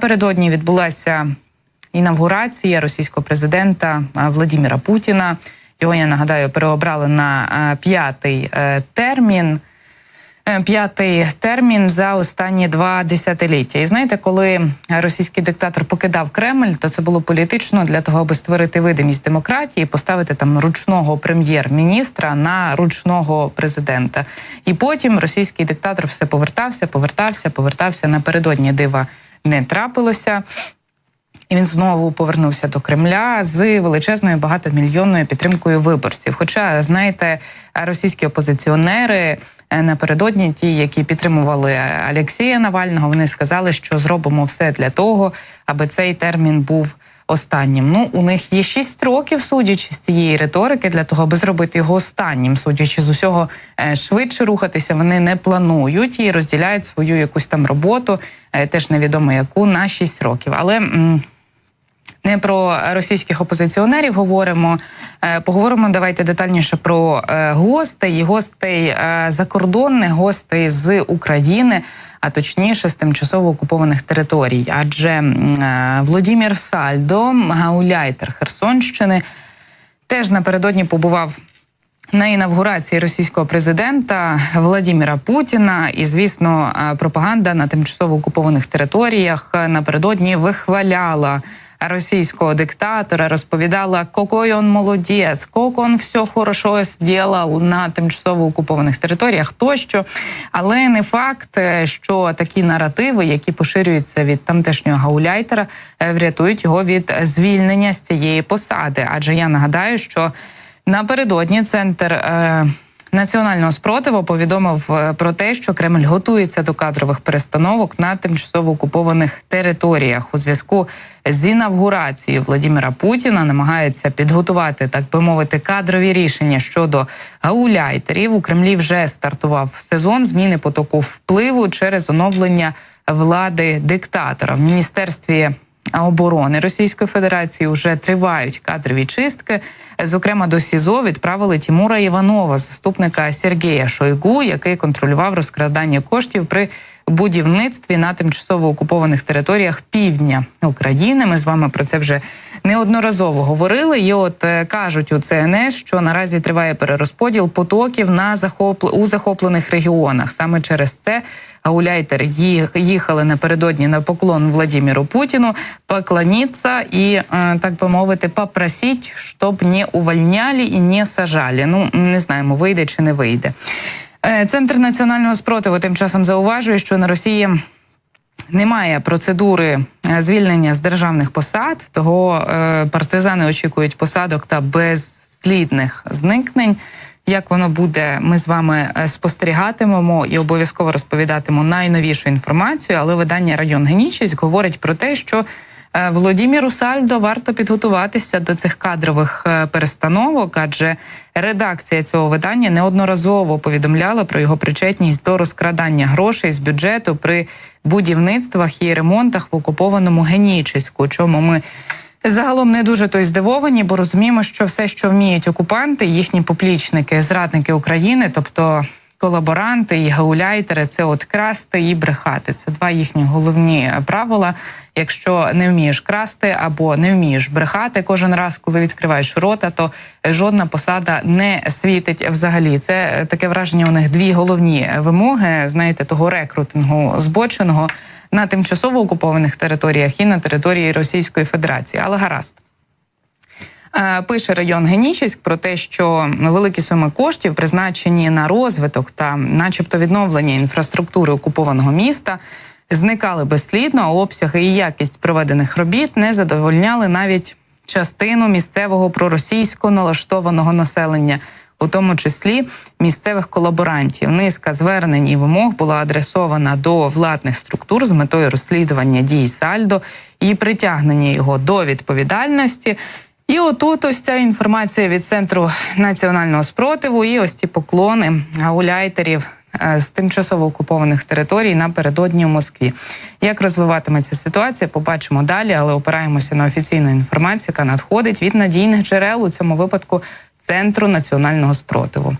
Напередодні відбулася інавгурація російського президента Владимира Путіна. Його, я нагадаю, переобрали на п'ятий термін за останні 2 десятиліття. І знаєте, коли російський диктатор покидав Кремль, то це було політично для того, аби створити видимість демократії, поставити там ручного прем'єр-міністра на ручного президента. І потім російський диктатор все повертався. Напередодні дива не трапилося. І він знову повернувся до Кремля з величезною багатомільйонною підтримкою виборців. Хоча, знаєте, російські опозиціонери напередодні, ті, які підтримували Олексія Навального, вони сказали, що зробимо все для того, аби цей термін був останнім. Ну, у них є 6 років, судячи з цієї риторики, для того, аби зробити його останнім. Судячи з усього, швидше рухатися вони не планують і розділяють свою якусь там роботу, теж невідомо яку, на 6 років. Але не про російських опозиціонерів говоримо. Поговоримо давайте детальніше про гостей закордонних, гостей з України, а точніше з тимчасово окупованих територій. Адже Володимир Сальдо, гауляйтер Херсонщини, теж напередодні побував на інавгурації російського президента Владимира Путіна. І, звісно, пропаганда на тимчасово окупованих територіях напередодні вихваляла російського диктатора, розповідала, який він молодець, як він все хорошо зробив на тимчасово окупованих територіях тощо. Але не факт, що такі наративи, які поширюються від тамтешнього гауляйтера, врятують його від звільнення з цієї посади. Адже я нагадаю, що напередодні Центр національного спротиву повідомив про те, що Кремль готується до кадрових перестановок на тимчасово окупованих територіях. У зв'язку з інавгурацією Владимира Путіна намагаються підготувати, так би мовити, кадрові рішення щодо гауляйтерів. У Кремлі вже стартував сезон зміни потоку впливу через оновлення влади диктатора. В Міністерстві оборони Російської Федерації вже тривають кадрові чистки. Зокрема, до СІЗО відправили Тимура Іванова, заступника Сергія Шойгу, який контролював розкрадання коштів при будівництві на тимчасово окупованих територіях півдня України. Ми з вами про це вже неодноразово говорили. І от кажуть у ЦНС, що наразі триває перерозподіл потоків у захоплених регіонах. Саме через це гауляйтери їхали напередодні на поклон Владимиру Путіну, поклонитися і, так би мовити, попросити, щоб не увольняли і не сажали. Ну, не знаємо, вийде чи не вийде. Центр національного спротиву тим часом зауважує, що на Росії немає процедури звільнення з державних посад, того партизани очікують посадок та безслідних зникнень. Як воно буде, ми з вами спостерігатимемо і обов'язково розповідатимемо найновішу інформацію, але видання «Район Генічеськ» говорить про те, що Володимиру Сальдо варто підготуватися до цих кадрових перестановок, адже редакція цього видання неодноразово повідомляла про його причетність до розкрадання грошей з бюджету при будівництвах і ремонтах в окупованому Генічеську, чому ми загалом не дуже то й здивовані, бо розуміємо, що все, що вміють окупанти, їхні поплічники, зрадники України, тобто колаборанти і гауляйтери, це от красти і брехати. Це 2 їхні головні правила. Якщо не вмієш красти або не вмієш брехати кожен раз, коли відкриваєш рота, то жодна посада не світить взагалі. Це таке враження, у них 2 головні вимоги, знаєте, того рекрутингу збоченого на тимчасово окупованих територіях і на території Російської Федерації. Але гаразд. Пише район Генічеськ про те, що великі суми коштів, призначені на розвиток та начебто відновлення інфраструктури окупованого міста, зникали безслідно, а обсяги і якість проведених робіт не задовольняли навіть частину місцевого проросійсько налаштованого населення, у тому числі місцевих колаборантів. Низка звернень і вимог була адресована до владних структур з метою розслідування дій Сальдо і притягнення його до відповідальності. І отут ось ця інформація від Центру національного спротиву і ось ті поклони гауляйтерів з тимчасово окупованих територій напередодні в Москві. Як розвиватиметься ситуація, побачимо далі, але опираємося на офіційну інформацію, яка надходить від надійних джерел, у цьому випадку Центру національного спротиву.